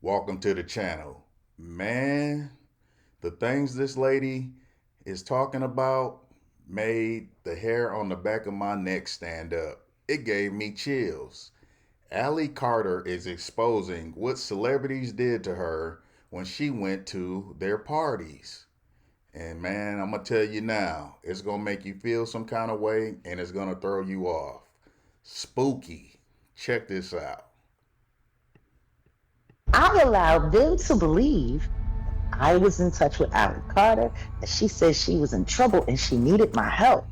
Welcome to the channel. Man, the things this lady is talking about made the hair on the back of my neck stand up. It gave me chills. Allie Carter is exposing what celebrities did to her when she went to their parties. And man, I'm going to tell you now, it's going to make you feel some kind of way and it's going to throw you off. Spooky. Check this out. I allowed them to believe I was in touch with Allie Carter, that she said she was in trouble and she needed my help.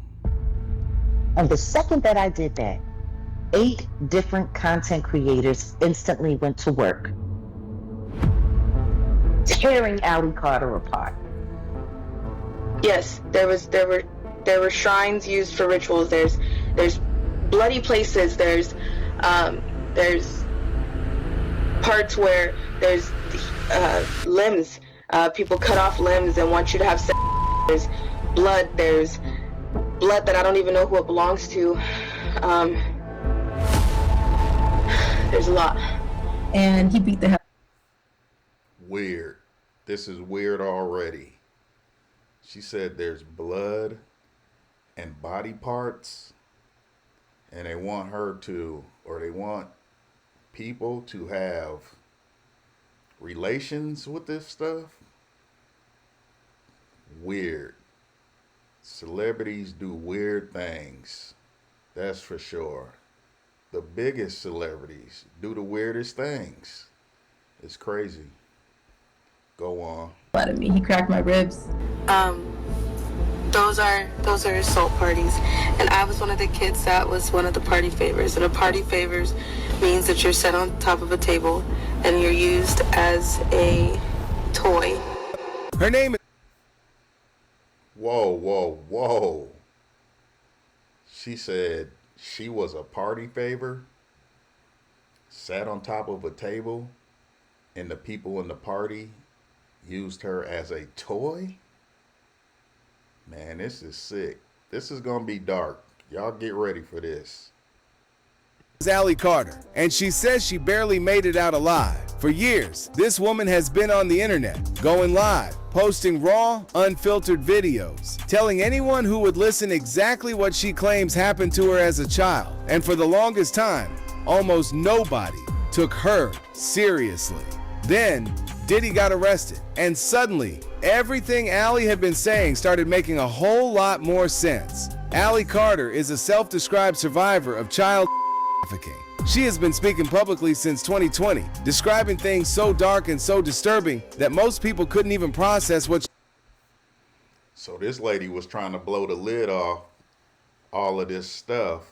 And the second that I did that, 8 different content creators instantly went to work, tearing Allie Carter apart. Yes, there were shrines used for rituals. There's bloody places. There's parts where there's limbs. People cut off limbs and want you to have sex. There's blood. There's blood that I don't even know who it belongs to. There's a lot. And he beat the hell. Weird. This is weird already. She said there's blood and body parts, and they want her to, or they want people to have relations with this stuff. Weird. Celebrities do weird things. That's for sure. The biggest celebrities do the weirdest things. It's crazy. Go on. Out of me. He cracked my ribs. Those are assault parties, and I was one of the kids that was one of the party favors. And a party favors means that you're set on top of a table and you're used as a toy. Her name is... Whoa, whoa, whoa. She said she was a party favor, sat on top of a table, and the people in the party used her as a toy? Man, this is sick. This is going to be dark. Y'all get ready for this. Allie Carter, and she says she barely made it out alive. For years, this woman has been on the internet, going live, posting raw, unfiltered videos, telling anyone who would listen exactly what she claims happened to her as a child. And for the longest time, almost nobody took her seriously. Then, Diddy got arrested, and suddenly, everything Allie had been saying started making a whole lot more sense. Allie Carter is a self-described survivor of child trafficking. She has been speaking publicly since 2020, describing things so dark and so disturbing that most people couldn't even process what. So this lady was trying to blow the lid off all of this stuff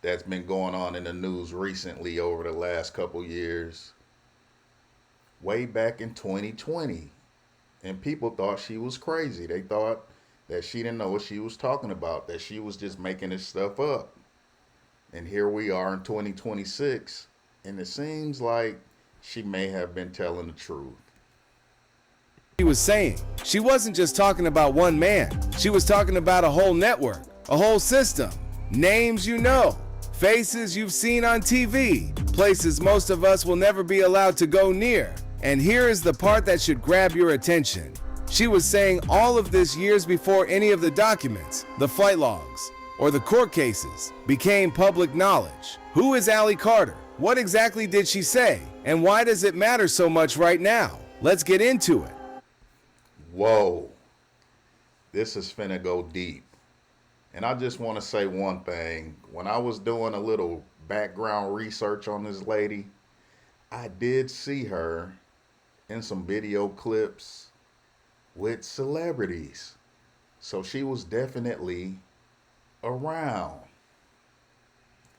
that's been going on in the news recently over the last couple years, way back in 2020. And people thought she was crazy. They thought that she didn't know what she was talking about, that she was just making this stuff up. And here we are in 2026, and it seems like she may have been telling the truth. She was saying she wasn't just talking about one man. She was talking about a whole network, a whole system, names you know, faces you've seen on TV, places most of us will never be allowed to go near. And here is the part that should grab your attention. She was saying all of this years before any of the documents, the flight logs, or the court cases became public knowledge. Who is Allie Carter? What exactly did she say? And why does it matter so much right now? Let's get into it. Whoa, this is finna go deep. And I just want to say one thing. When I was doing a little background research on this lady, I did see her in some video clips with celebrities. So she was definitely around.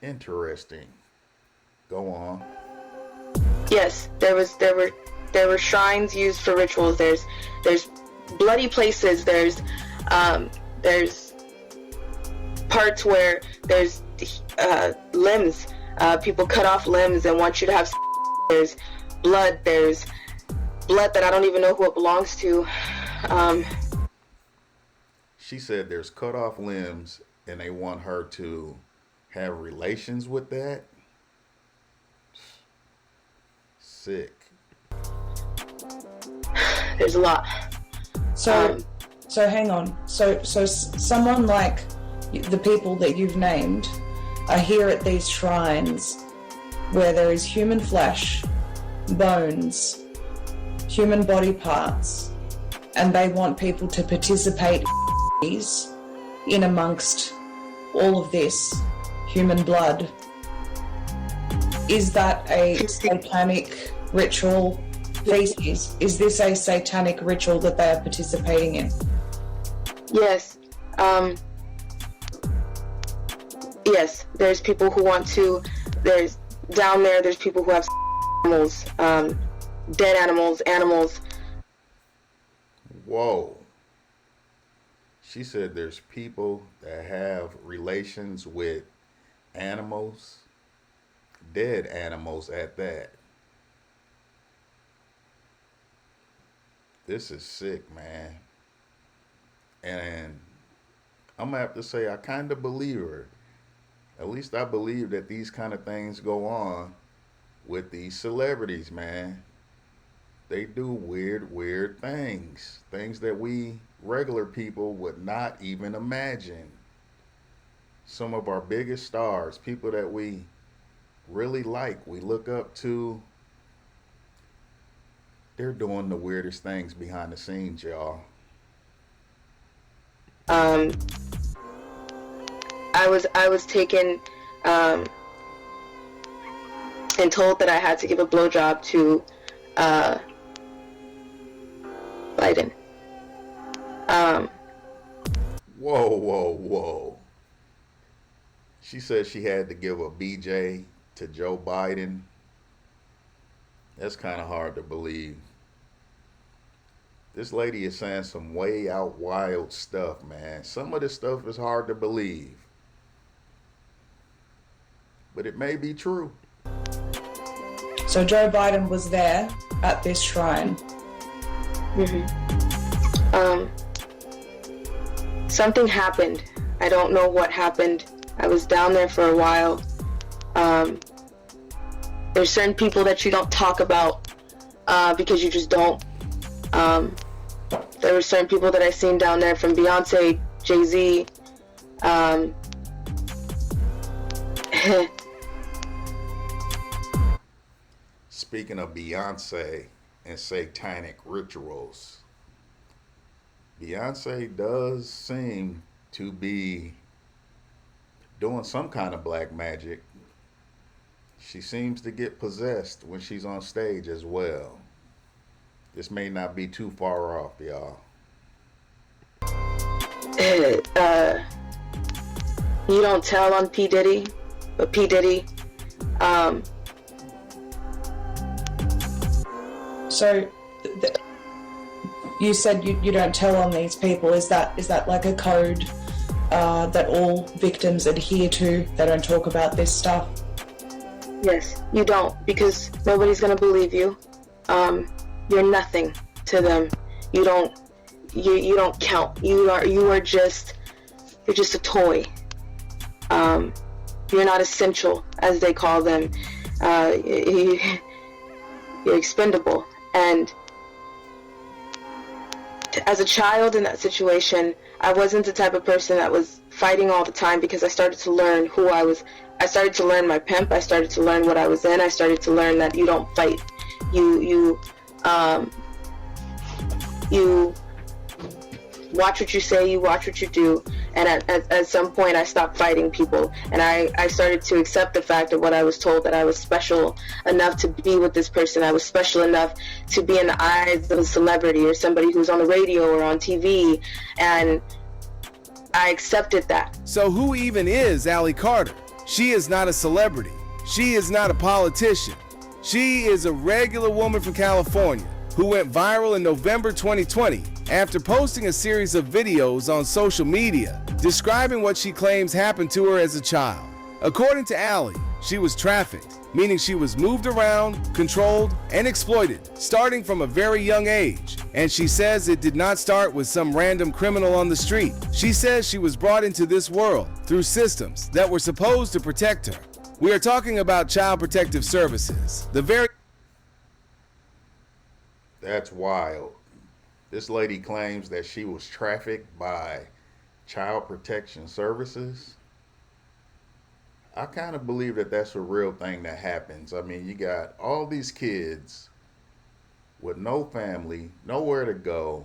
Interesting. Go on. Yes, there were shrines used for rituals. There's bloody places. There's parts where there's limbs. People cut off limbs and want you to have sex. There's blood. There's blood that I don't even know who it belongs to. She said there's cut off limbs and they want her to have relations with that. Sick. There's a lot. So hang on. So someone like the people that you've named are here at these shrines where there is human flesh, bones, human body parts, and they want people to participate in amongst all of this human blood. Is that a satanic ritual? Feces? Is this a satanic ritual that they are participating in? Yes. Yes, there's people who want to, there's people who have animals, dead animals. Whoa. She said there's people that have relations with animals, dead animals at that. This is sick, man. And I'm gonna have to say I kind of believe her. At least I believe that these kind of things go on with these celebrities, man. They do weird things. Things that we regular people would not even imagine. Some of our biggest stars, people that we really like, we look up to, they're doing the weirdest things behind the scenes, y'all. I was taken and told that I had to give a blowjob to Biden. Whoa. She said she had to give a BJ to Joe Biden. That's kind of hard to believe. This lady is saying some way out wild stuff, man. Some of this stuff is hard to believe. But it may be true. So Joe Biden was there at this shrine. Something happened. I don't know what happened. I was down there for a while. There's certain people that you don't talk about because you just don't. There were certain people that I seen down there, from Beyonce, Jay-Z. Speaking of Beyonce and satanic rituals, Beyonce does seem to be doing some kind of black magic. She seems to get possessed when she's on stage as well. This may not be too far off, y'all. You don't tell on P. Diddy, but P. Diddy, So you said you don't tell on these people. Is that like a code that all victims adhere to? They don't talk about this stuff? yes, you don't, because nobody's gonna believe you. You're nothing to them. You don't count. You're just a toy. You're not essential, as they call them. You're expendable. And as a child in that situation, I wasn't the type of person that was fighting all the time, because I started to learn who I was. I started to learn my pimp. I started to learn what I was in. I started to learn that you don't fight. You watch what you say, you watch what you do. And at some point I stopped fighting people, and I started to accept the fact of what I was told, that I was special enough to be with this person. I was special enough to be in the eyes of a celebrity or somebody who's on the radio or on TV, and I accepted that. So who even is Ally Carter? She is not a celebrity. She is not a politician. She is a regular woman from California who went viral in November 2020 after posting a series of videos on social media describing what she claims happened to her as a child. According to Ally, she was trafficked, meaning she was moved around, controlled, and exploited, starting from a very young age. And she says it did not start with some random criminal on the street. She says she was brought into this world through systems that were supposed to protect her. We are talking about Child Protective Services, the very... That's wild. This lady claims that she was trafficked by Child Protection Services. I kind of believe that that's a real thing that happens. I mean, you got all these kids with no family, nowhere to go.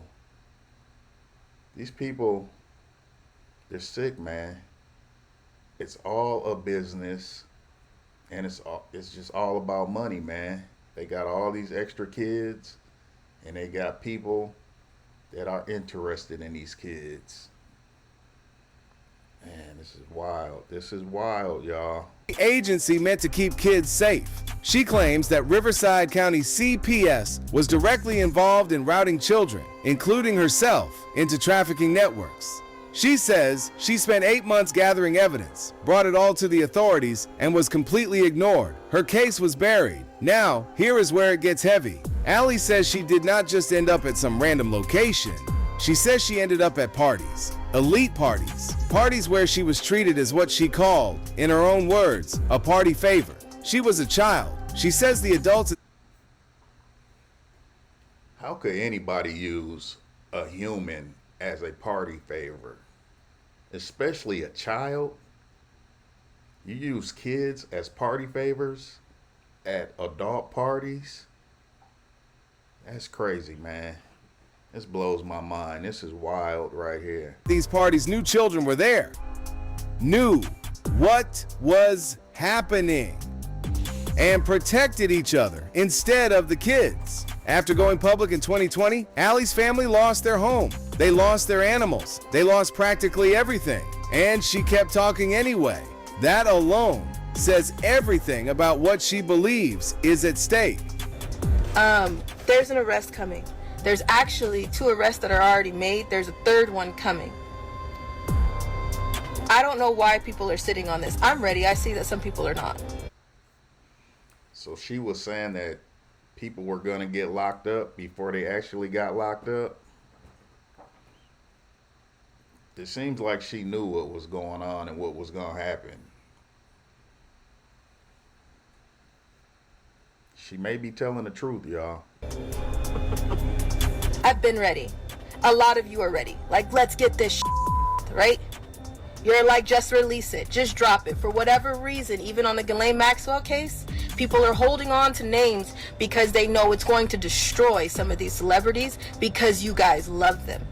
These people, they're sick, man. It's all a business, and it's just all about money, man. They got all these extra kids, and they got people that are interested in these kids. Man, this is wild. This is wild, y'all. The agency meant to keep kids safe. She claims that Riverside County CPS was directly involved in routing children, including herself, into trafficking networks. She says she spent 8 months gathering evidence, brought it all to the authorities, and was completely ignored. Her case was buried. Now, here is where it gets heavy. Allie says she did not just end up at some random location. She says she ended up at parties, elite parties, parties where she was treated as what she called, in her own words, a party favor. She was a child. She says the adults. How could anybody use a human as a party favor? Especially a child? You use kids as party favors at adult parties? That's crazy, man. This blows my mind. This is wild right here. These parties knew children were there, knew what was happening, and protected each other instead of the kids. After going public in 2020, Allie's family lost their home. They lost their animals. They lost practically everything. And she kept talking anyway. That alone says everything about what she believes is at stake. There's an arrest coming. There's actually 2 arrests that are already made. There's a 3rd one coming. I don't know why people are sitting on this. I'm ready. I see that some people are not. So she was saying that people were going to get locked up before they actually got locked up. It seems like she knew what was going on and what was going to happen. She may be telling the truth, y'all. I've been ready. A lot of you are ready. Like, let's get this right? You're like, just release it. Just drop it. For whatever reason, even on the Ghislaine Maxwell case, people are holding on to names because they know it's going to destroy some of these celebrities because you guys love them.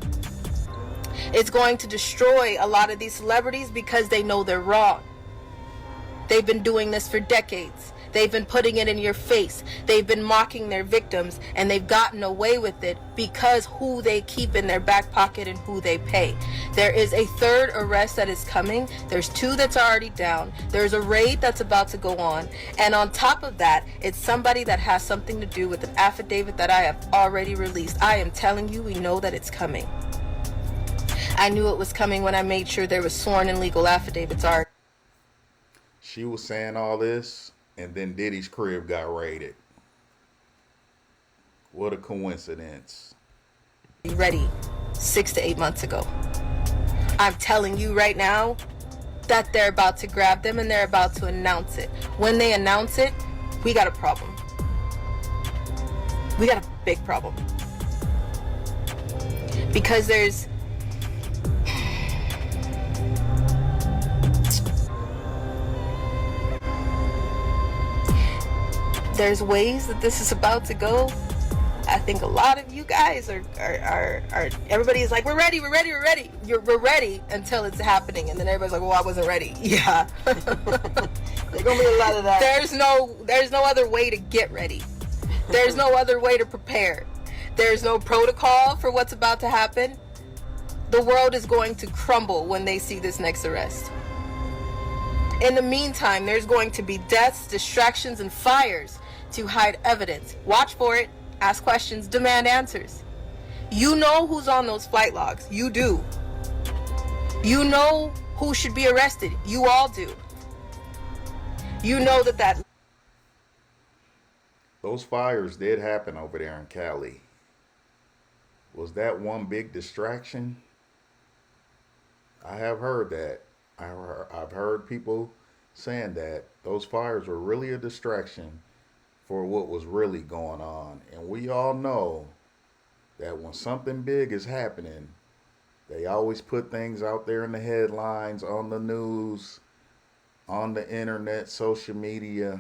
It's going to destroy a lot of these celebrities because they know they're wrong. They've been doing this for decades. They've been putting it in your face. They've been mocking their victims, and they've gotten away with it because who they keep in their back pocket and who they pay. There is a 3rd arrest that is coming. There's 2 that's already down. There's a raid that's about to go on. And on top of that, it's somebody that has something to do with an affidavit that I have already released. I am telling you, we know that it's coming. I knew it was coming when I made sure there was sworn and legal affidavits already. She was saying all this, and then Diddy's crib got raided. What a coincidence. Ready 6 to 8 months ago. I'm telling you right now that they're about to grab them and they're about to announce it. When they announce it, we got a problem. We got a big problem. Because there's ways that this is about to go. I think a lot of you guys are everybody is like, we're ready. We're ready until it's happening, and then everybody's like, well, I wasn't ready. Yeah. There's gonna be a lot of that. There's no other way to get ready. There's no other way to prepare. There's no protocol for what's about to happen. The world is going to crumble when they see this next arrest. In the meantime, there's going to be deaths, distractions, and fires to hide evidence. Watch for it, ask questions, demand answers. You know who's on those flight logs. You do. You know who should be arrested. You all do. You know that Those fires did happen over there in Cali. Was that one big distraction? I have heard that. I've heard people saying that those fires were really a distraction for what was really going on. And we all know that when something big is happening, they always put things out there in the headlines, on the news, on the internet, social media,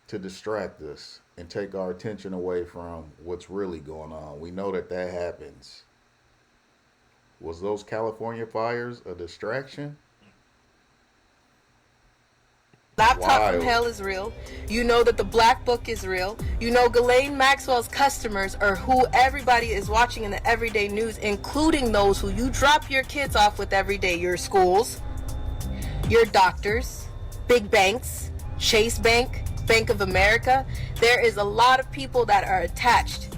to distract us and take our attention away from what's really going on. We know that that happens. Was those California fires a distraction? Laptop from Wild. Hell is real. You know that the Black Book is real. You know Ghislaine Maxwell's customers are who everybody is watching in the everyday news, including those who you drop your kids off with every day. Your schools, your doctors, big banks, Chase Bank, Bank of America. There is a lot of people that are attached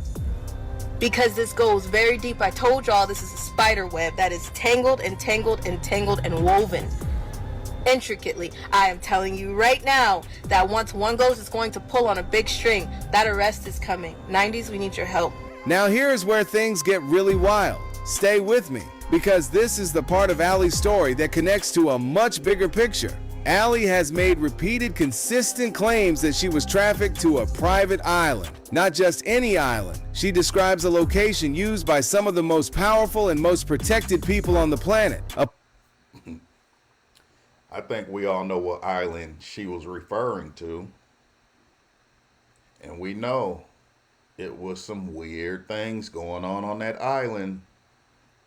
because this goes very deep. I told y'all this is a spider web that is tangled and tangled and tangled and woven intricately. I am telling you right now that once one goes, it's going to pull on a big string. That arrest is coming. 90s, we need your help. Now here's where things get really wild. Stay with me, because this is the part of Allie's story that connects to a much bigger picture. Allie has made repeated, consistent claims that she was trafficked to a private island. Not just any island. She describes a location used by some of the most powerful and most protected people on the planet. I think we all know what island she was referring to. And we know it was some weird things going on that island.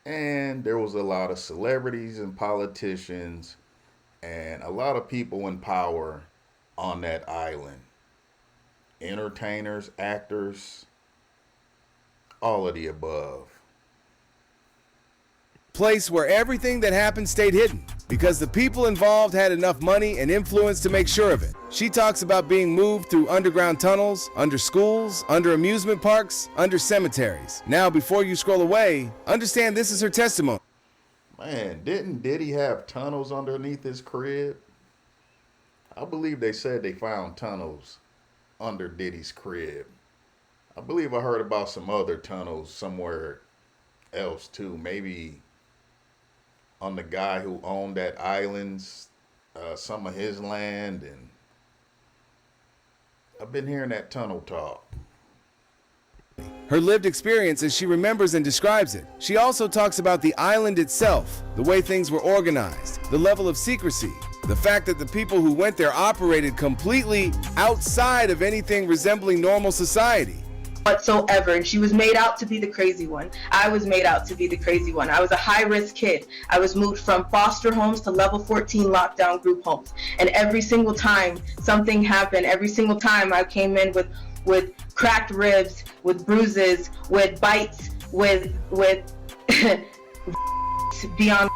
And there was a lot of celebrities and politicians and a lot of people in power on that island. Entertainers, actors, all of the above. Place where everything that happened stayed hidden because the people involved had enough money and influence to make sure of it. She talks about being moved through underground tunnels, under schools, under amusement parks, under cemeteries. Now, before you scroll away, understand this is her testimony. Man, didn't Diddy have tunnels underneath his crib? I believe they said they found tunnels under Diddy's crib. I believe I heard about some other tunnels somewhere else too. Maybe on the guy who owned that island's, some of his land, and I've been hearing that tunnel talk. Her lived experience as she remembers and describes it. She also talks about the island itself, the way things were organized, the level of secrecy, the fact that the people who went there operated completely outside of anything resembling normal society. Whatsoever, and she was made out to be the crazy one. I was made out to be the crazy one. I was a high-risk kid. I was moved from foster homes to level 14 lockdown group homes, and every single time something happened, every single time I came in with cracked ribs, with bruises, with bites, with beyond.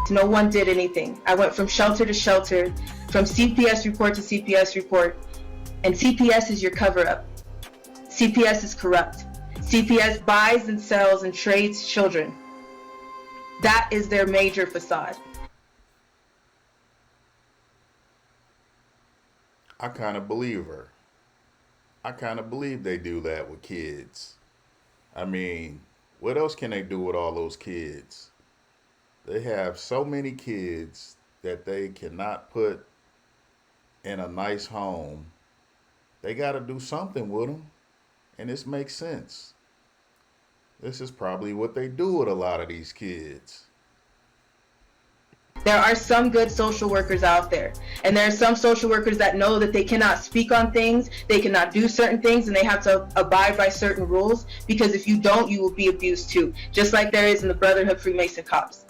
No one did anything. I went from shelter to shelter, from CPS report to CPS report, and CPS is your cover-up. CPS is corrupt. CPS buys and sells and trades children. That is their major facade. I kind of believe her. I kind of believe they do that with kids. I mean, what else can they do with all those kids? They have so many kids that they cannot put in a nice home. They got to do something with them. And this makes sense. This is probably what they do with a lot of these kids. There are some good social workers out there, and there are some social workers that know that they cannot speak on things, they cannot do certain things, and they have to abide by certain rules, because if you don't, you will be abused too, just like there is in the Brotherhood Freemason Cops.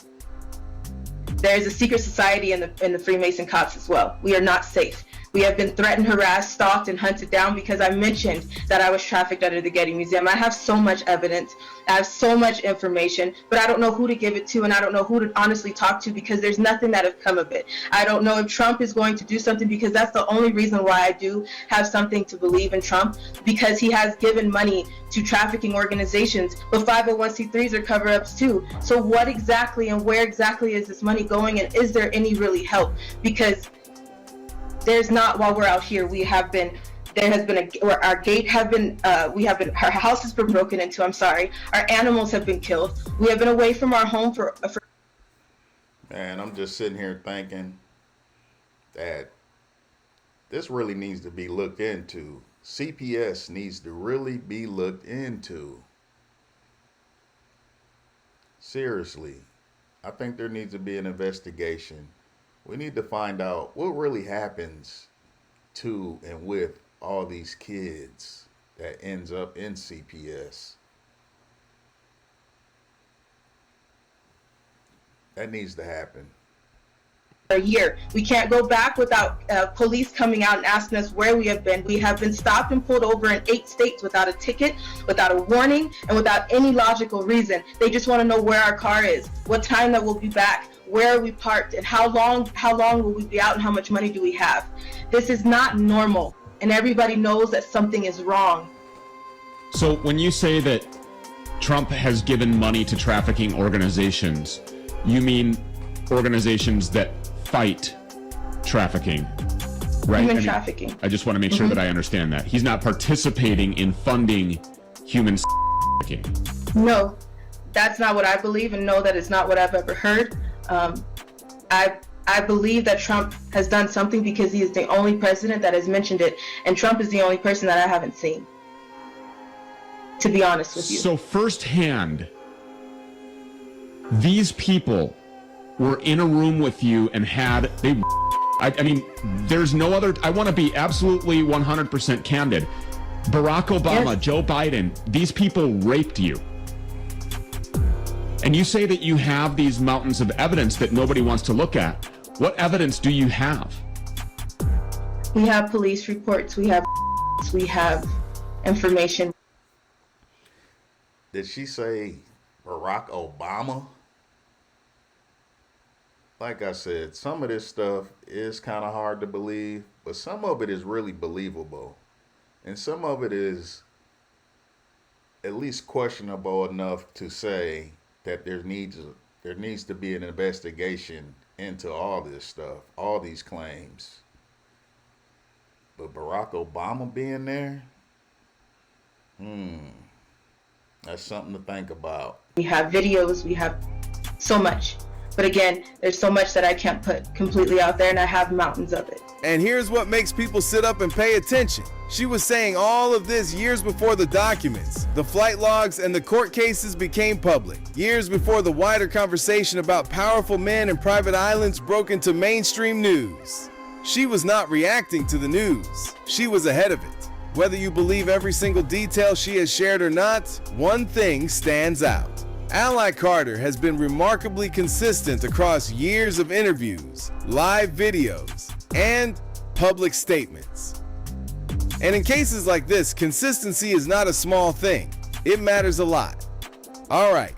There is a secret society in the Freemason Cops as well. We are not safe. We have been threatened, harassed, stalked, and hunted down because I mentioned that I was trafficked under the Getty Museum. I have so much evidence. I have so much information, but I don't know who to give it to, and I don't know who to honestly talk to, because there's nothing that has come of it. I don't know if Trump is going to do something, because that's the only reason why I do have something to believe in Trump, because he has given money to trafficking organizations, but 501c3s are cover-ups too. So what exactly and where exactly is this money going, and is there any really help? Because there's not, while we're out here, our gate have been, our house has been broken into, our animals have been killed. We have been away from our home for. Man, I'm just sitting here thinking that this really needs to be looked into. CPS needs to really be looked into. Seriously, I think there needs to be an investigation. We need to find out what really happens to and with all these kids that ends up in CPS. That needs to happen. A year. We can't go back without police coming out and asking us where we have been. We have been stopped and pulled over in 8 states without a ticket, without a warning, and without any logical reason. They just want to know where our car is, what time that we'll be back, where are we parked, and how long will we be out, and how much money do we have. This is not normal, and everybody knows that something is wrong. So when you say that Trump has given money to trafficking organizations, you mean organizations that fight trafficking, right? Human trafficking. I just want to make sure that I understand that. He's not participating in funding human trafficking. No, that's not what I believe, and no, that is not what I've ever heard. I believe that Trump has done something because he is the only president that has mentioned it, and Trump is the only person that I haven't seen, to be honest with you. So firsthand, these people were in a room with you and I mean, there's no other, I want to be absolutely 100% candid. Barack Obama, Yes. Joe Biden, these people raped you. And you say that you have these mountains of evidence that nobody wants to look at. What evidence do you have? We have police reports, we have information. Did she say Barack Obama? Like I said, some of this stuff is kind of hard to believe, but some of it is really believable. And some of it is at least questionable enough to say that there needs to be an investigation into all this stuff, all these claims. But Barack Obama being there, that's something to think about. We have videos, we have so much. But again, there's so much that I can't put completely out there, and I have mountains of it. And here's what makes people sit up and pay attention. She was saying all of this years before the documents, the flight logs, and the court cases became public. Years before the wider conversation about powerful men and private islands broke into mainstream news. She was not reacting to the news. She was ahead of it. Whether you believe every single detail she has shared or not, one thing stands out. Ally Carter has been remarkably consistent across years of interviews, live videos, and public statements. And in cases like this, consistency is not a small thing. It matters a lot. All right,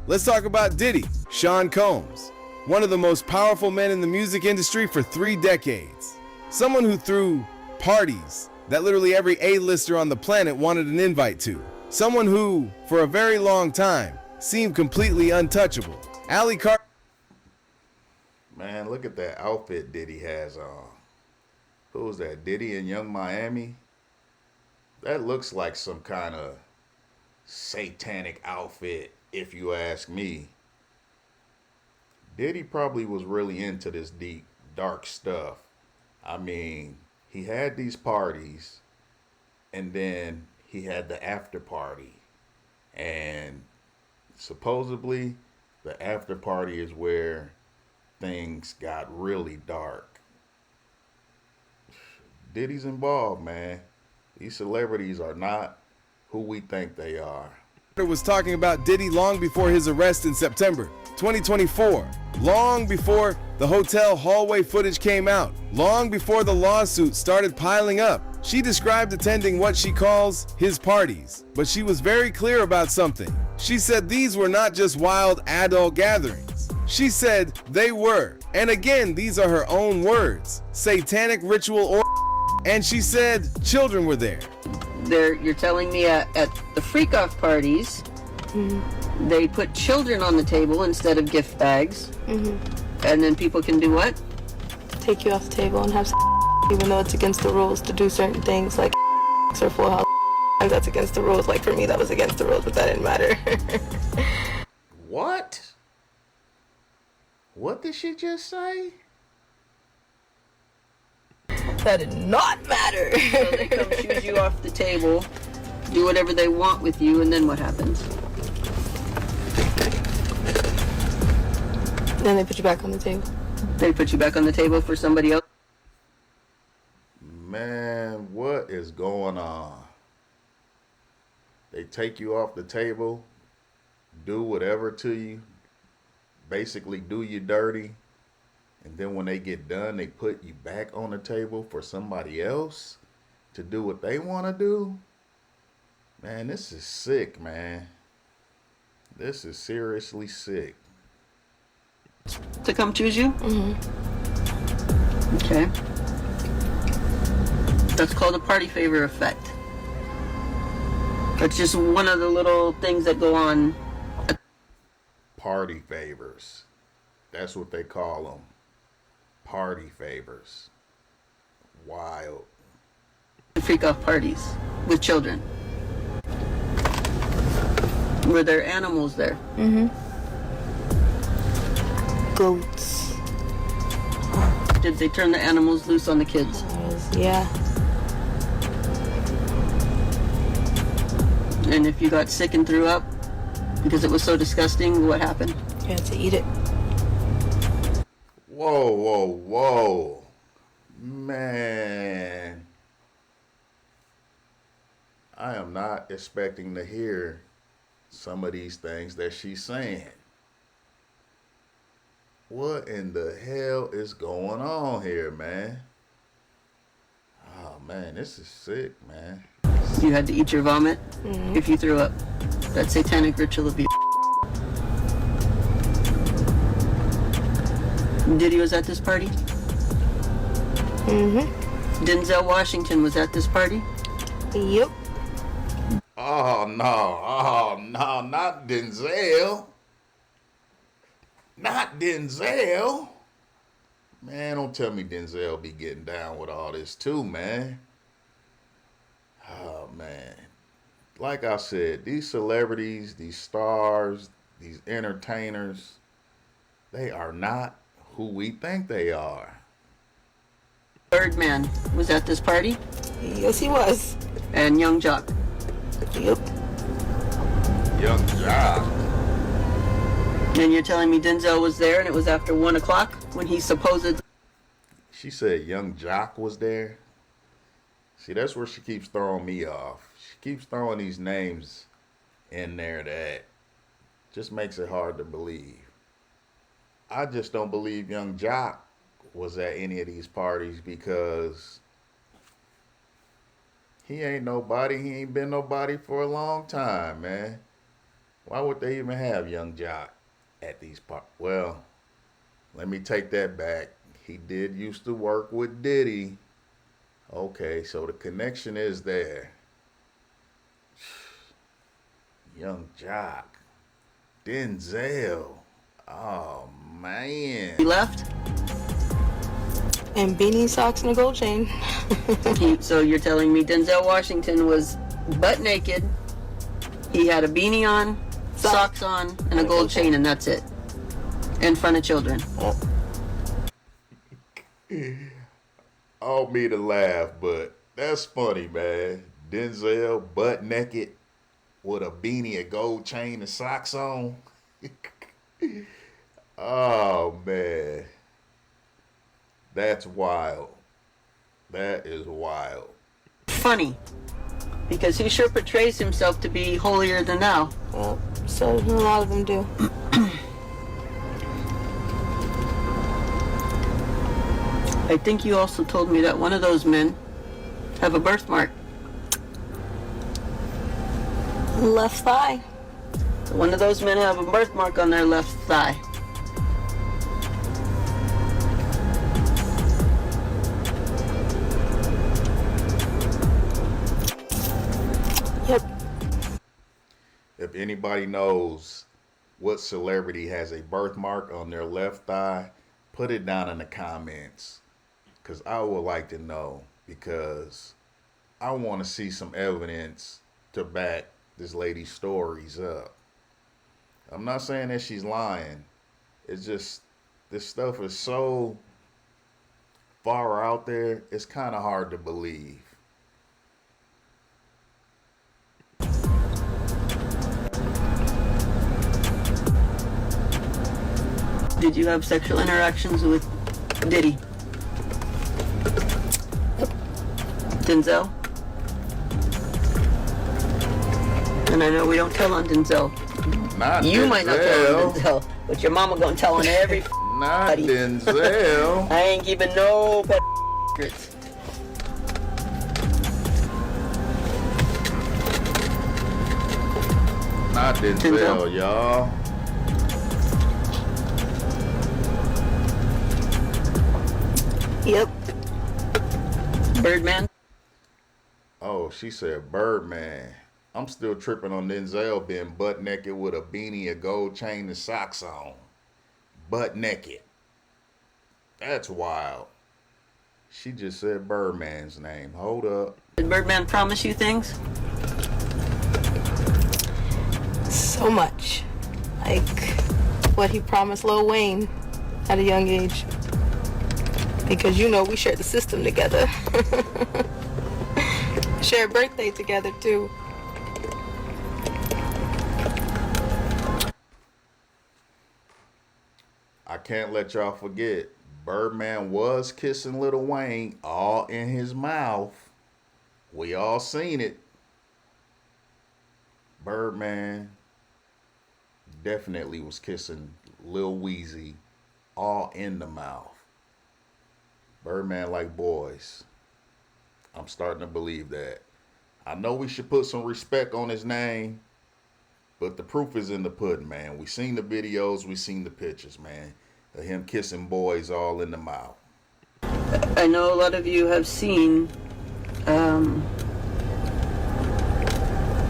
let's talk about Diddy, Sean Combs, one of the most powerful men in the music industry for 3 decades. Someone who threw parties that literally every A-lister on the planet wanted an invite to. Someone who, for a very long time, seemed completely untouchable. Ally Carter. Man, look at that outfit Diddy has on. Who was that? Diddy in Young Miami? That looks like some kind of satanic outfit, if you ask me. Diddy probably was really into this deep, dark stuff. I mean, he had these parties, and then he had the after party. And supposedly, the after party is where things got really dark. Diddy's involved, man. These celebrities are not who we think they are. Was talking about Diddy long before his arrest in September 2024, long before the hotel hallway footage came out, long before the lawsuits started piling up. She described attending what she calls his parties, but she was very clear about something. She said these were not just wild adult gatherings. She said they were, and again, these are her own words, satanic ritual or. And she said children were there. You're telling me at the freak-off parties, they put children on the table instead of gift bags, and then people can do what? Take you off the table and have even though it's against the rules to do certain things like or full house. And that's against the rules. Like for me, that was against the rules, but that didn't matter. What? What did she just say? That did not matter. So they come choose you off the table, do whatever they want with you, and then what happens? Then they put you back on the table. They put you back on the table for somebody else. Man, what is going on? They take you off the table, do whatever to you, basically do you dirty, and then when they get done, they put you back on the table for somebody else to do what they want to do? Man, this is sick, man. This is seriously sick. To come choose you? Okay. That's called a party favor effect. That's just one of the little things that go on. Party favors. That's what they call them. Party favors. Wild. Freak off parties with children. Were there animals there? Goats. Did they turn the animals loose on the kids? Yeah. And if you got sick and threw up because it was so disgusting, what happened? You had to eat it. Whoa, whoa, whoa. Man. I am not expecting to hear some of these things that she's saying. What in the hell is going on here, man? Oh, man, this is sick, man. You had to eat your vomit if you threw up. That's satanic ritual abuse. Diddy was at this party? Denzel Washington was at this party? Yep. Oh, no, not Denzel. Not Denzel. Man, don't tell me Denzel be getting down with all this too, man. Oh, man. Like I said, these celebrities, these stars, these entertainers, they are not who we think they are. Birdman was at this party? Yes, he was. And Young Jock? Yep. Young Jock. And you're telling me Denzel was there and it was after 1 o'clock when he supposed... She said Young Jock was there. See, that's where she keeps throwing me off. She keeps throwing these names in there that just makes it hard to believe. I just don't believe Young Jock was at any of these parties because he ain't nobody. He ain't been nobody for a long time, man. Why would they even have Young Jock at these parties? Well, let me take that back. He did used to work with Diddy. Okay, so the connection is there. Young Jock. Denzel. Oh, man. He left? And beanie, socks, and a gold chain. So you're telling me Denzel Washington was butt naked, he had a beanie on, socks on, and a gold chain, and that's it. In front of children. All me to laugh, but that's funny, man. Denzel butt naked with a beanie, a gold chain, and socks on. Oh, man. That's wild. That is wild. Funny. Because he sure portrays himself to be holier than thou. Well, so a lot of them do. I think you also told me that one of those men have a birthmark. Left thigh. One of those men have a birthmark on their left thigh. Yep. If anybody knows what celebrity has a birthmark on their left thigh, put it down in the comments. Because I would like to know. Because I want to see some evidence to back this lady's stories up. I'm not saying that she's lying. It's just this stuff is so far out there, it's kind of hard to believe. Did you have sexual interactions with Diddy? Denzel? And I know we don't tell on Denzel. Not You Denzel. might not tell on Denzel, but your mama gonna tell on every Not buddy. Denzel. I ain't keeping no secrets. Not Denzel, y'all. Yep. Birdman. Oh, she said Birdman. I'm still tripping on Denzel being butt naked with a beanie, a gold chain, and socks on. Butt naked. That's wild. She just said Birdman's name. Hold up. Did Birdman promise you things? So much. Like what he promised Lil Wayne at a young age. Because you know we shared the system together. Shared birthday together too. I can't let y'all forget, Birdman was kissing Lil Wayne all in his mouth. We all seen it. Birdman definitely was kissing Lil Weezy all in the mouth. Birdman like boys. I'm starting to believe that. I know we should put some respect on his name, but the proof is in the pudding, man. We seen the videos, we seen the pictures, man, of him kissing boys all in the mouth. I know a lot of you have seen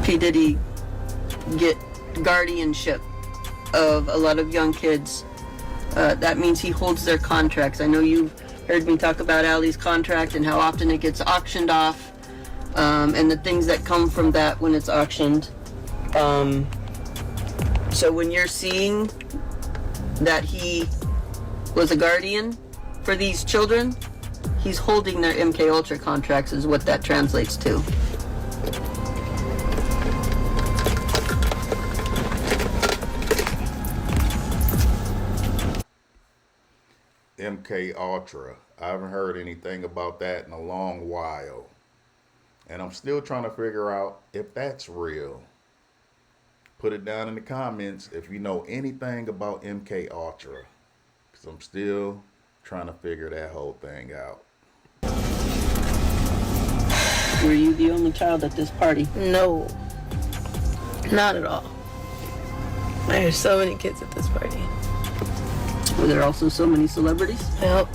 P. Diddy get guardianship of a lot of young kids. That means he holds their contracts. I know you've heard me talk about Ali's contract and how often it gets auctioned off, and the things that come from that when it's auctioned. So when you're seeing that he was a guardian for these children, he's holding their MK Ultra contracts is what that translates to. MK Ultra. I haven't heard anything about that in a long while. And I'm still trying to figure out if that's real. Put it down in the comments if you know anything about MK Ultra. Because I'm still trying to figure that whole thing out. Were you the only child at this party? No. Not at all. There's so many kids at this party. Were there also so many celebrities? Yep.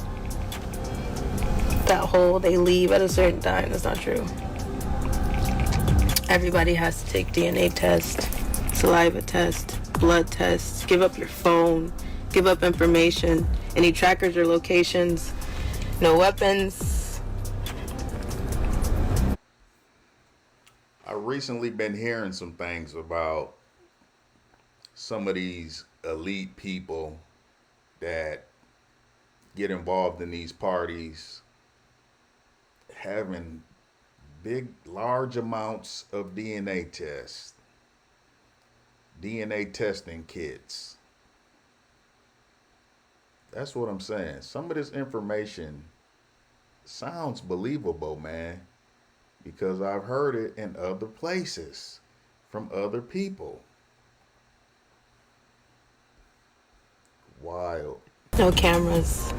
That whole they leave at a certain time, that's not true. Everybody has to take DNA test, saliva test, blood test, give up your phone, give up information, any trackers or locations, no weapons. I recently been hearing some things about some of these elite people that get involved in these parties having large amounts of DNA tests, DNA testing kits. That's what I'm saying. Some of this information sounds believable, man, because I've heard it in other places from other people. Wild. No cameras.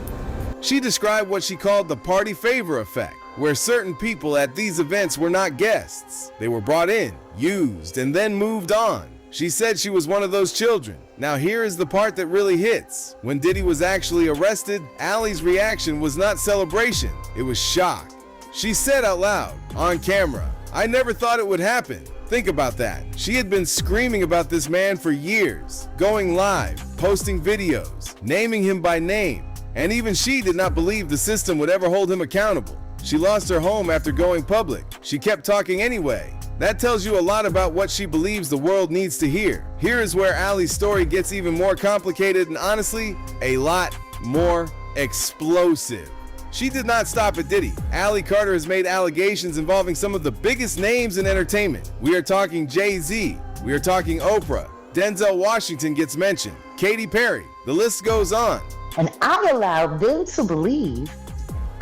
She described what she called the party favor effect, where certain people at these events were not guests. They were brought in, used, and then moved on. She said she was one of those children. Now here is the part that really hits. When Diddy was actually arrested, Ali's reaction was not celebration, it was shock. She said out loud, on camera, "I never thought it would happen." Think about that. She had been screaming about this man for years, going live, posting videos, naming him by name, and even she did not believe the system would ever hold him accountable. She lost her home after going public. She kept talking anyway. That tells you a lot about what she believes the world needs to hear. Here is where Ali's story gets even more complicated and honestly, a lot more explosive. She did not stop at Diddy. Ali Carter has made allegations involving some of the biggest names in entertainment. We are talking Jay-Z. We are talking Oprah. Denzel Washington gets mentioned. Katy Perry. The list goes on. And I allowed them to believe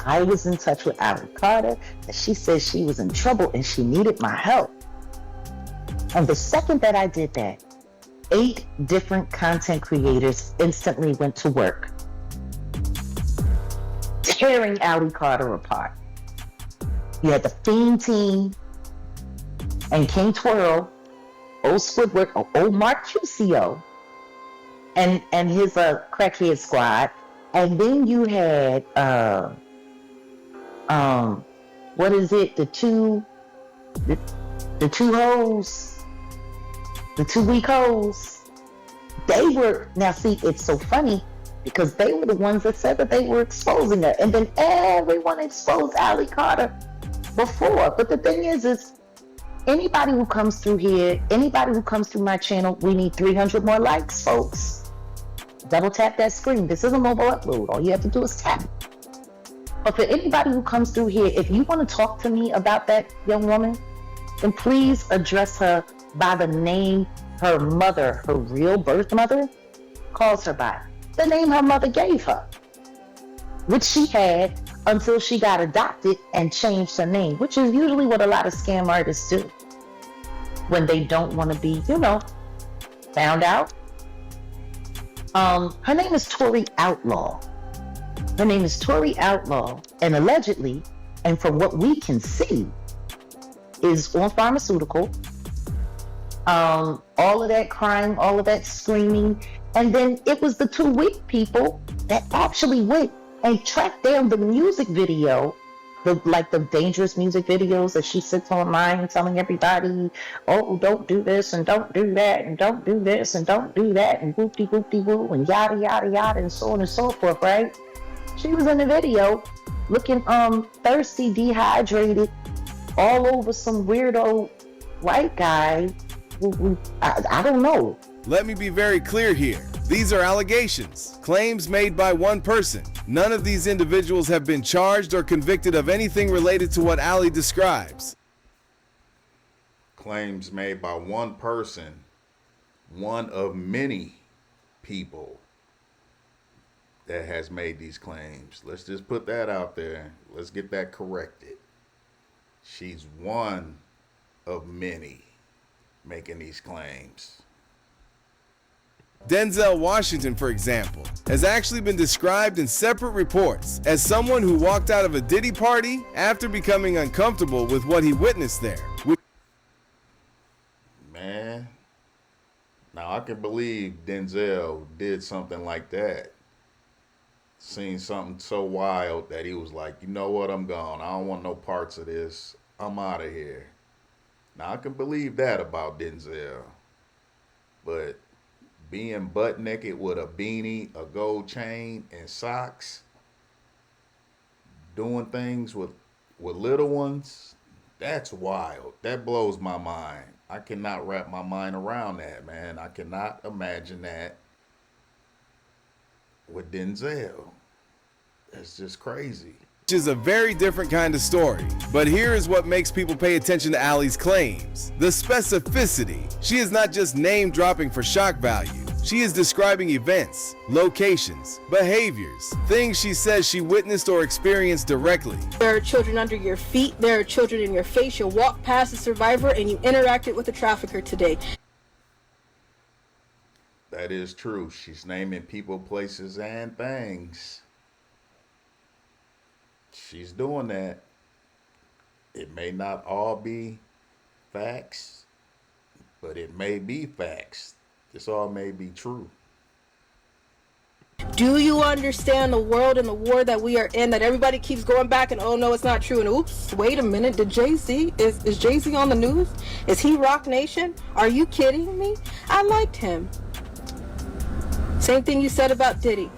I was in touch with Ally Carter, that she said she was in trouble and she needed my help. And the second that I did that, 8 different content creators instantly went to work, tearing Ally Carter apart. You had the Fiend team and King Twirl, old Squidward, old Mark QCO, and his crackhead squad. And then you had what is it? The two hoes, the 2 weak hoes. They were, now see, it's so funny because they were the ones that said that they were exposing her, and then everyone exposed Ally Carter before. But the thing is anybody who comes through here, anybody who comes through my channel, we need 300 more likes, folks. Double tap that screen. This is a mobile upload. All you have to do is tap. But for anybody who comes through here, if you want to talk to me about that young woman, then please address her by the name her mother, her real birth mother, calls her by. The name her mother gave her, which she had until she got adopted and changed her name, which is usually what a lot of scam artists do when they don't want to be, found out. Her name is Tori Outlaw. Her name is Tori Outlaw, and allegedly, and from what we can see, is on pharmaceutical. All of that crying, all of that screaming, and then it was the 2 weak people that actually went and tracked down the music video, the dangerous music videos that she sits online telling everybody, oh, don't do this and don't do that and don't do this and don't do that and whoop-de-whoop-de-woo and yada yada yada and so on and so forth, right? She was in the video looking thirsty, dehydrated, all over some weirdo white guy who I don't know. Let me be very clear here. These are allegations, claims made by one person. None of these individuals have been charged or convicted of anything related to what Ally describes. Claims made by one person, one of many people that has made these claims. Let's just put that out there. Let's get that corrected. She's one of many making these claims. Denzel Washington, for example, has actually been described in separate reports as someone who walked out of a Diddy party after becoming uncomfortable with what he witnessed there. Man, now I can believe Denzel did something like that. Seen something so wild that he was like, you know what, I'm gone. I don't want no parts of this. I'm out of here. Now I can believe that about Denzel. But being butt naked with a beanie, a gold chain, and socks, doing things with little ones, that's wild. That blows my mind. I cannot wrap my mind around that, man. I cannot imagine that with Denzel. That's just crazy. Which is a very different kind of story. But here is what makes people pay attention to Ally's claims. The specificity. She is not just name dropping for shock value. She is describing events, locations, behaviors, things she says she witnessed or experienced directly. There are children under your feet. There are children in your face. You walk past a survivor and you interacted with a trafficker today. That is true. She's naming people, places, and things. She's doing that. It may not all be facts, but it may be facts. This all may be true. Do you understand the world and the war that we are in, that everybody keeps going back and, oh no, it's not true, and oops, wait a minute, did Jay-Z, is Jay-Z on the news? Is he Rock Nation? Are you kidding me? I liked him. Same thing you said about Diddy.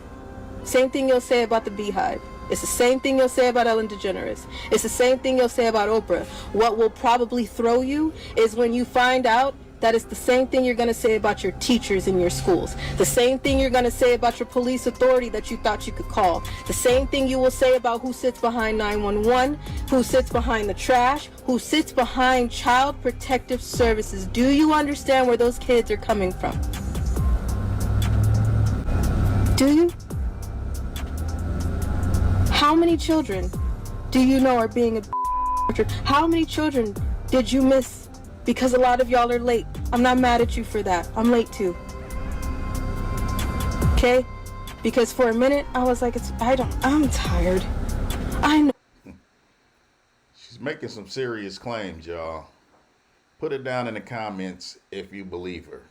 Same thing you'll say about the Beehive. It's the same thing you'll say about Ellen DeGeneres. It's the same thing you'll say about Oprah. What will probably throw you is when you find out that it's the same thing you're going to say about your teachers in your schools. The same thing you're going to say about your police authority that you thought you could call. The same thing you will say about who sits behind 911, who sits behind the trash, who sits behind Child Protective Services. Do you understand where those kids are coming from? Do you? How many children do you know are being tortured? How many children did you miss? Because a lot of y'all are late. I'm not mad at you for that. I'm late too. Okay? Because for a minute I was like, I'm tired. I know. She's making some serious claims, y'all. Put it down in the comments if you believe her.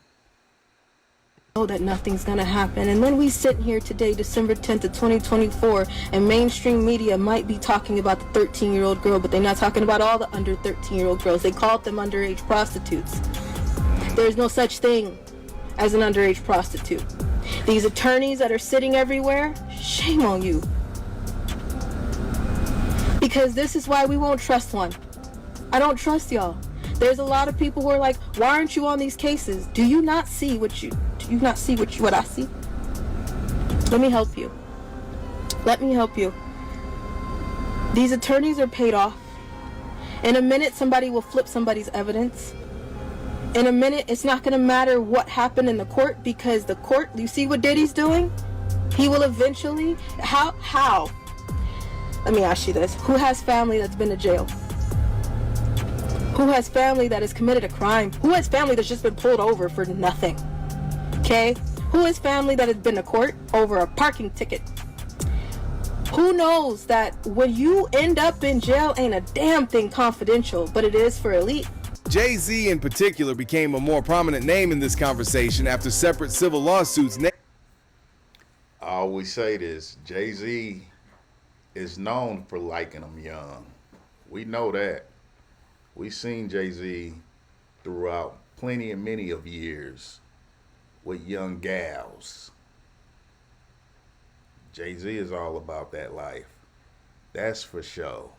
That nothing's gonna happen, and then we sit here today, December 10th of 2024, and mainstream media might be talking about the 13-year-old girl, but they're not talking about all the under 13-year-old girls. They called them underage prostitutes. There's no such thing as an underage prostitute. These attorneys that are sitting everywhere, shame on you. Because this is why we won't trust one. I don't trust y'all. There's a lot of people who are like, why aren't you on these cases? Do you not see what I see? Let me help you. Let me help you. These attorneys are paid off. In a minute, somebody will flip somebody's evidence. In a minute, it's not going to matter what happened in the court, because the court, you see what Diddy's doing? He will eventually, how? Let me ask you this. Who has family that's been to jail? Who has family that has committed a crime? Who has family that's just been pulled over for nothing? Okay? Who has family that has been to court over a parking ticket? Who knows that when you end up in jail, ain't a damn thing confidential, but it is for elite. Jay-Z in particular became a more prominent name in this conversation after separate civil lawsuits. I always say this, Jay-Z is known for liking them young. We know that. We've seen Jay-Z throughout many of years with young gals. Jay-Z is all about that life. That's for sure.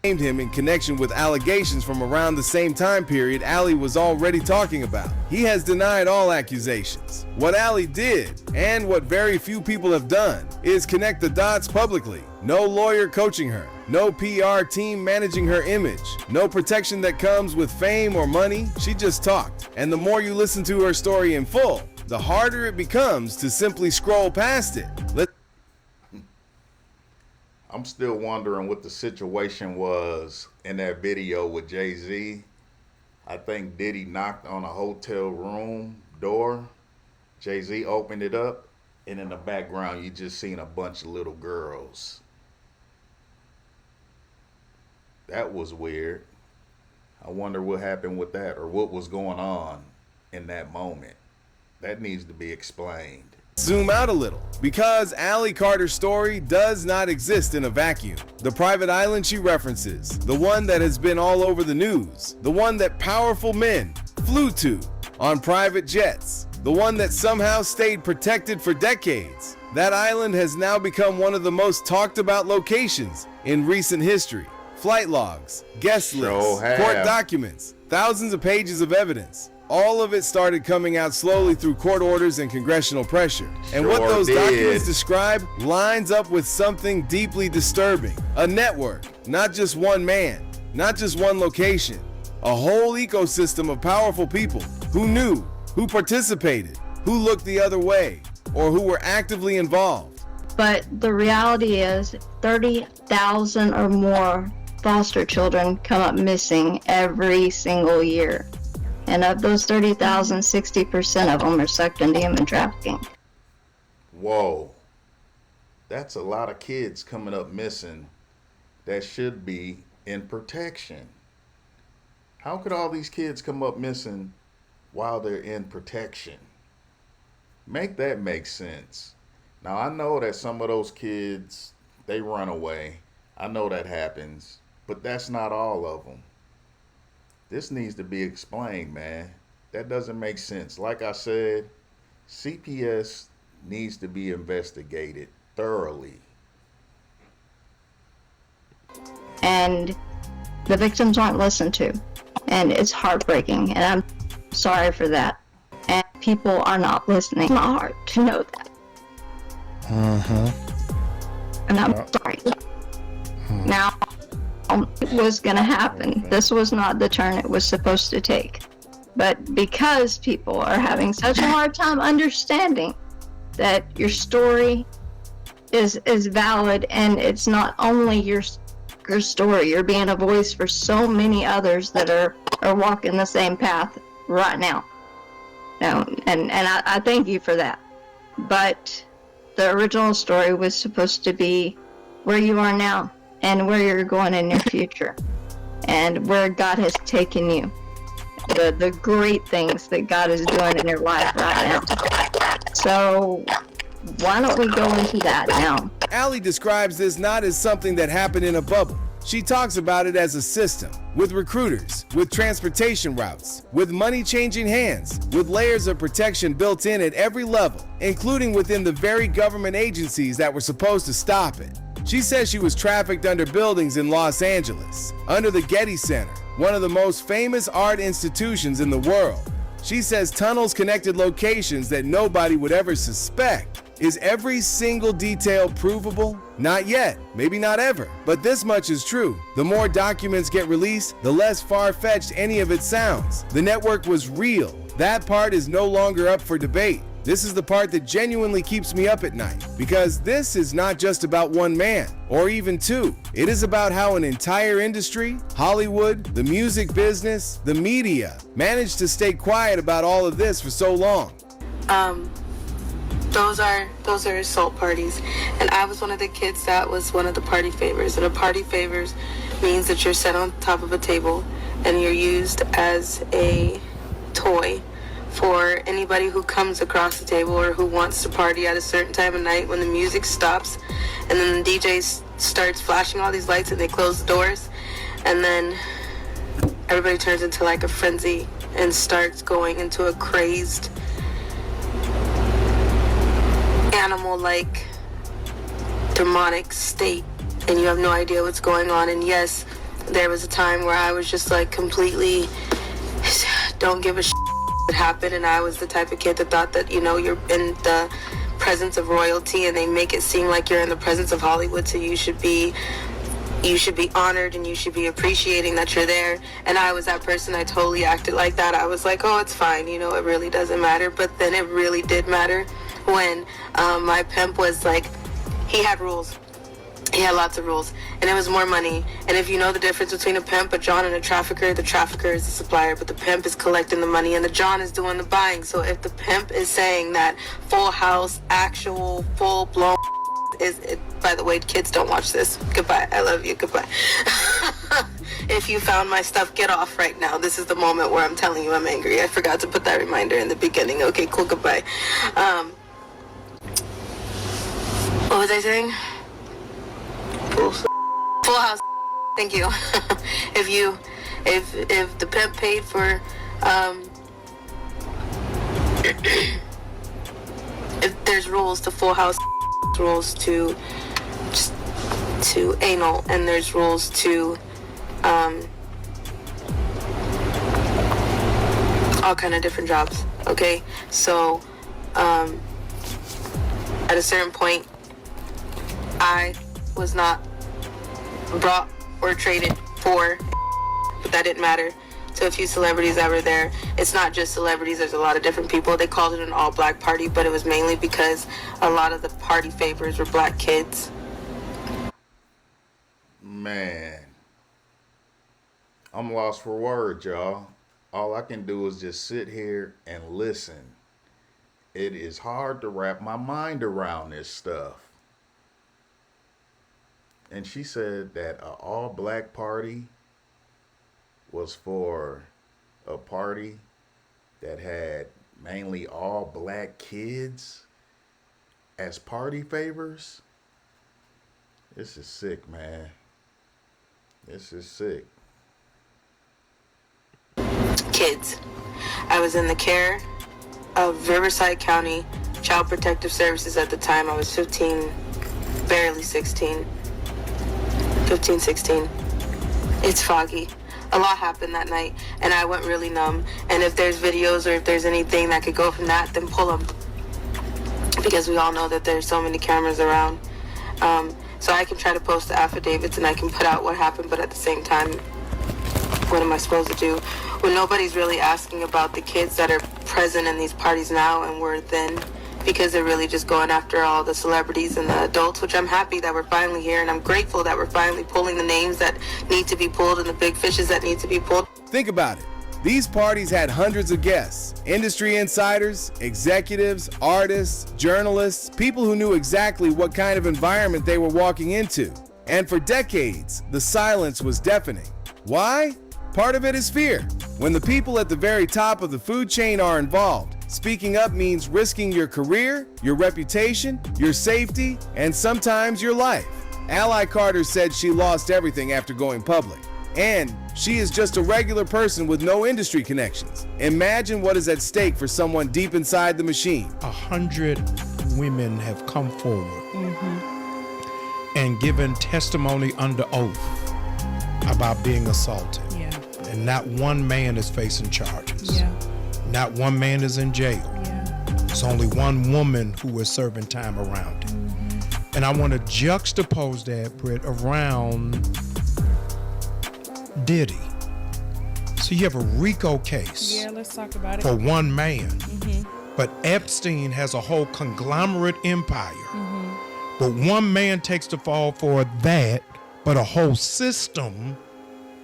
Named him in connection with allegations from around the same time period Ali was already talking about. He has denied all accusations. What Ali did, and what very few people have done, is connect the dots publicly. No lawyer coaching her, no PR team managing her image, no protection that comes with fame or money. She just talked. And the more you listen to her story in full, the harder it becomes to simply scroll past it. I'm still wondering what the situation was in that video with Jay-Z. I think Diddy knocked on a hotel room door. Jay-Z opened it up, and in the background, you just seen a bunch of little girls. That was weird. I wonder what happened with that, or what was going on in that moment. That needs to be explained. Zoom out a little, because Ali Carter's story does not exist in a vacuum. The private island she references, the one that has been all over the news, the one that powerful men flew to on private jets, the one that somehow stayed protected for decades. That island has now become one of the most talked about locations in recent history. Flight logs, guest lists, court documents, thousands of pages of evidence. All of it started coming out slowly through court orders and congressional pressure. And what those documents describe lines up with something deeply disturbing. A network, not just one man, not just one location. A whole ecosystem of powerful people who knew, who participated, who looked the other way, or who were actively involved. But the reality is 30,000 or more foster children come up missing every single year. And of those 30,000, 60% of them are sucked into human trafficking. Whoa. That's a lot of kids coming up missing that should be in protection. How could all these kids come up missing while they're in protection? Make that make sense. Now, I know that some of those kids, they run away. I know that happens, but that's not all of them. This needs to be explained, man. That doesn't make sense. Like I said, CPS needs to be investigated thoroughly. And the victims aren't listened to. And it's heartbreaking. And I'm sorry for that. And people are not listening. My heart to know that. And I'm sorry. Now, it was going to happen. This was not the turn it was supposed to take. But because people are having such a hard time understanding that your story is valid, and it's not only your story. You're being a voice for so many others that are walking the same path right now. And I thank you for that. But the original story was supposed to be where you are now and where you're going in your future and where God has taken you. The great things that God is doing in your life right now. So why don't we go into that now? Allie describes this not as something that happened in a bubble. She talks about it as a system, with recruiters, with transportation routes, with money changing hands, with layers of protection built in at every level, including within the very government agencies that were supposed to stop it. She says she was trafficked under buildings in Los Angeles, under the Getty Center, one of the most famous art institutions in the world. She says tunnels connected locations that nobody would ever suspect. Is every single detail provable? Not yet, maybe not ever, but this much is true. The more documents get released, the less far-fetched any of it sounds. The network was real. That part is no longer up for debate. This is the part that genuinely keeps me up at night, because this is not just about one man, or even two. It is about how an entire industry, Hollywood, the music business, the media, managed to stay quiet about all of this for so long. Those are assault parties, and I was one of the kids that was one of the party favors. And a party favors means that you're set on top of a table and you're used as a toy for anybody who comes across the table or who wants to party at a certain time of night when the music stops and then the DJ starts flashing all these lights and they close the doors, and then everybody turns into like a frenzy and starts going into a crazed animal-like demonic state, and you have no idea what's going on. And yes, there was a time where I was just like completely don't give a shit what happened, and I was the type of kid that thought that, you know, you're in the presence of royalty and they make it seem like you're in the presence of Hollywood, so you should be honored and you should be appreciating that you're there. And I was that person. I totally acted like that. I was like, oh, it's fine, you know, it really doesn't matter. But then it really did matter when my pimp was like, he had rules. He had lots of rules, and it was more money. And if you know the difference between a pimp, a John, and a trafficker, the trafficker is the supplier, but the pimp is collecting the money and the John is doing the buying. So if the pimp is saying that Full House, actual full-blown is it, by the way, kids, don't watch this. Goodbye. I love you. Goodbye. If you found my stuff, get off right now. This is the moment where I'm telling you I'm angry. I forgot to put that reminder in the beginning. Okay, cool. Goodbye. What was I saying? Full House. Thank you. If the pimp paid for if there's rules to Full House, rules to anal, and there's rules to all kind of different jobs. Okay, so at a certain point, I was not brought or traded for, but that didn't matter to a few celebrities that were there. It's not just celebrities, there's a lot of different people. They called it an all-black party, but it was mainly because a lot of the party favors were black kids. Man, I'm lost for words, y'all. All I can do is just sit here and listen. It is hard to wrap my mind around this stuff. And she said that an all-black party was for a party that had mainly all black kids as party favors. This is sick, man. This is sick. Kids. I was in the care of Riverside County Child Protective Services at the time. I was 15, barely 16. 15, 16. It's foggy. A lot happened that night, and I went really numb. And if there's videos or if there's anything that could go from that, then pull them. Because we all know that there's so many cameras around. So I can try to post the affidavits and I can put out what happened, but at the same time, what am I supposed to do? When nobody's really asking about the kids that are present in these parties now and were then because they're really just going after all the celebrities and the adults, which I'm happy that we're finally here, and I'm grateful that we're finally pulling the names that need to be pulled and the big fishes that need to be pulled. Think about it. These parties had hundreds of guests, industry insiders, executives, artists, journalists, people who knew exactly what kind of environment they were walking into. And for decades, the silence was deafening. Why? Part of it is fear. When the people at the very top of the food chain are involved, speaking up means risking your career, your reputation, your safety, and sometimes your life. Ally Carter said she lost everything after going public. And she is just a regular person with no industry connections. Imagine what is at stake for someone deep inside the machine. 100 women have come forward and given testimony under oath about being assaulted. Yeah. And not one man is facing charges. Yeah. Not one man is in jail. Yeah. It's only one woman who is serving time around it. And I want to juxtapose that, Britt, around Diddy. So you have a RICO case Yeah, let's talk about it. for one man, but Epstein has a whole conglomerate empire. But one man takes the fall for that, but a whole system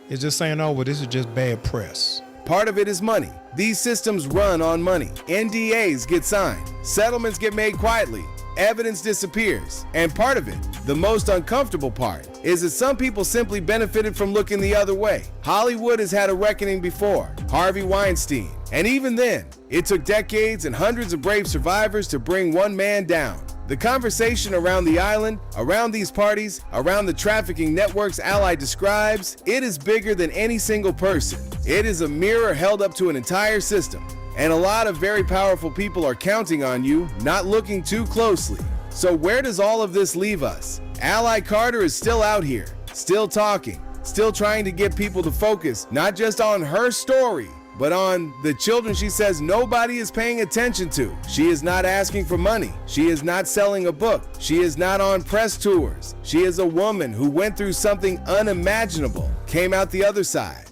is just saying, oh, well, this is just bad press. Part of it is money. These systems run on money. NDAs get signed. Settlements get made quietly. Evidence disappears. And part of it, the most uncomfortable part, is that some people simply benefited from looking the other way. Hollywood has had a reckoning before. Harvey Weinstein. And even then, it took decades and hundreds of brave survivors to bring one man down. The conversation around the island, around these parties, around the trafficking networks Ally describes, it is bigger than any single person. It is a mirror held up to an entire system. And a lot of very powerful people are counting on you, not looking too closely. So where does all of this leave us? Ally Carter is still out here, still talking, still trying to get people to focus not just on her story, but on the children she says nobody is paying attention to. She is not asking for money. She is not selling a book. She is not on press tours. She is a woman who went through something unimaginable, came out the other side,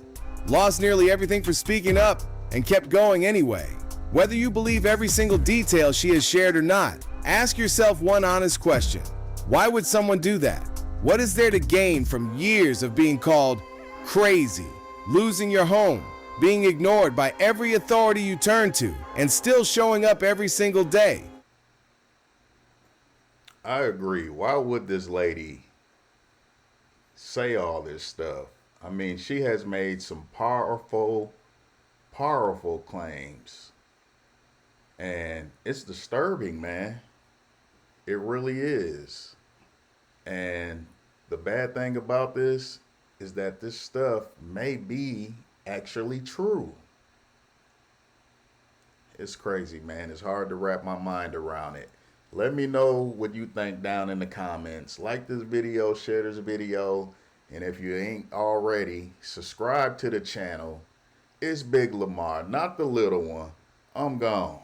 lost nearly everything for speaking up, and kept going anyway. Whether you believe every single detail she has shared or not, ask yourself one honest question. Why would someone do that? What is there to gain from years of being called crazy, losing your home, being ignored by every authority you turn to, and still showing up every single day? I agree. Why would this lady say all this stuff? I mean, she has made some powerful claims. And it's disturbing, man. It really is. And the bad thing about this is that this stuff may be actually true. It's crazy, man. It's hard to wrap my mind around it. Let me know what you think down in the comments. Like this video, share this video, and if you ain't already, subscribe to the channel. It's Big Lamar, not the little one. I'm gone.